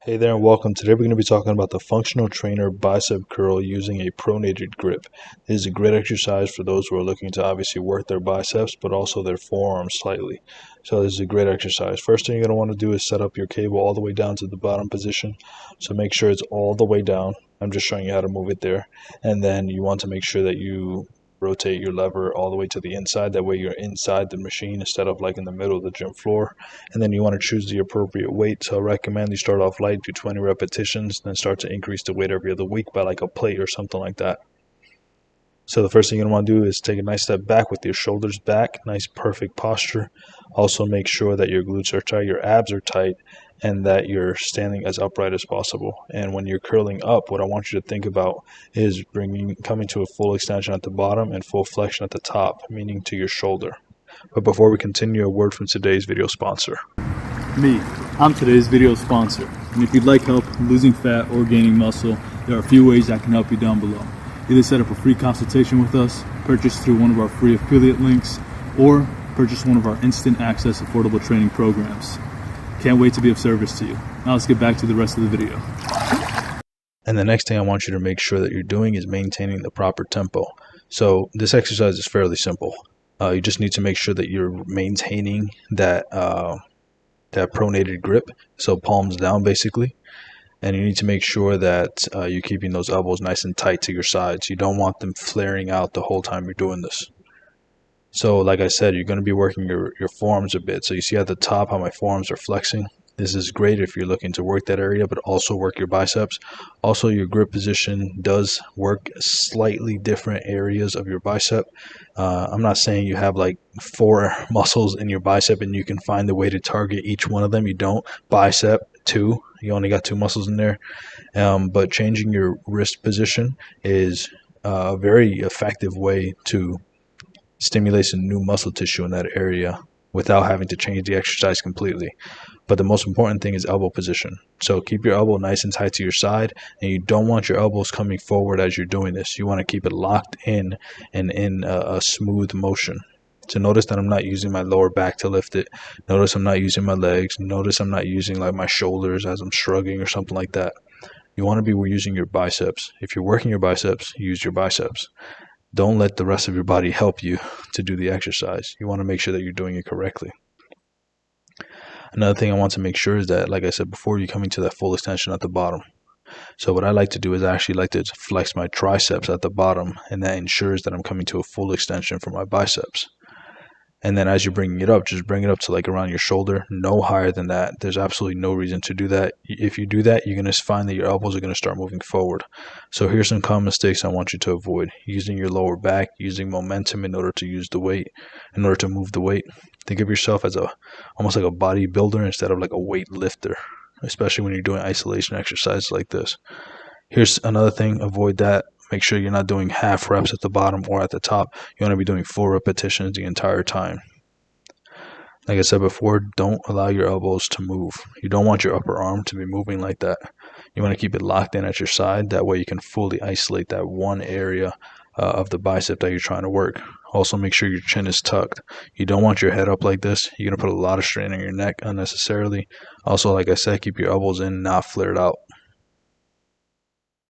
Hey there and welcome. Today we're going to be talking about the functional trainer bicep curl using a pronated grip. This is a great exercise for those who are looking to obviously work their biceps but also their forearms slightly. So this is a great exercise. First thing you're going to want to do is set up your cable all the way down to the bottom position. So make sure it's all the way down. I'm just showing you how to move it there. And then you want to make sure that you rotate your lever all the way to the inside. That way you're inside the machine instead of like in the middle of the gym floor. And then you want to choose the appropriate weight. So I recommend you start off light, do 20 repetitions, then start to increase the weight every other week by like a plate or something like that. So the first thing you're going to want to do is take a nice step back with your shoulders back, nice perfect posture. Also make sure that your glutes are tight, your abs are tight, and that you're standing as upright as possible. And when you're curling up, what I want you to think about is coming to a full extension at the bottom and full flexion at the top, meaning to your shoulder. But before we continue, a word from today's video sponsor. Me, I'm today's video sponsor, and if you'd like help losing fat or gaining muscle, there are a few ways I can help you down below. Either set up a free consultation with us, purchase through one of our free affiliate links, or purchase one of our instant access affordable training programs. Can't wait to be of service to you. Now let's get back to the rest of the video. And the next thing I want you to make sure that you're doing is maintaining the proper tempo. So this exercise is fairly simple. You just need to make sure that you're maintaining that pronated grip, so palms down basically. And you need to make sure that you're keeping those elbows nice and tight to your sides. You don't want them flaring out the whole time you're doing this. So like I said, you're going to be working your forearms a bit. So you see at the top how my forearms are flexing. This is great if you're looking to work that area, but also work your biceps. Also, your grip position does work slightly different areas of your bicep. I'm not saying you have like 4 muscles in your bicep and you can find the way to target each one of them. You don't. Bicep, 2. You only got 2 muscles in there. But changing your wrist position is a very effective way to stimulate some new muscle tissue in that area without having to change the exercise completely. But the most important thing is elbow position. So keep your elbow nice and tight to your side, and you don't want your elbows coming forward as you're doing this. You want to keep it locked in and in a smooth motion. So notice that I'm not using my lower back to lift it. Notice I'm not using my legs. Notice I'm not using like my shoulders as I'm shrugging or something like that. You want to be using your biceps. If you're working your biceps, use your biceps. Don't let the rest of your body help you to do the exercise. You want to make sure that you're doing it correctly. Another thing I want to make sure is that, like I said before, you're coming to that full extension at the bottom. So what I like to do is I actually like to flex my triceps at the bottom, and that ensures that I'm coming to a full extension for my biceps. And then as you're bringing it up, just bring it up to like around your shoulder, no higher than that. There's absolutely no reason to do that. If you do that, you're going to find that your elbows are going to start moving forward. So here's some common mistakes I want you to avoid. Using your lower back, using momentum in order to use the weight, in order to move the weight. Think of yourself as almost like a bodybuilder instead of like a weight lifter, especially when you're doing isolation exercises like this. Here's another thing, avoid that. Make sure you're not doing half reps at the bottom or at the top. You want to be doing full repetitions the entire time. Like I said before, don't allow your elbows to move. You don't want your upper arm to be moving like that. You want to keep it locked in at your side. That way you can fully isolate that one area of the bicep that you're trying to work. Also make sure your chin is tucked. You don't want your head up like this. You're going to put a lot of strain on your neck unnecessarily. Also, like I said, keep your elbows in, not flared out.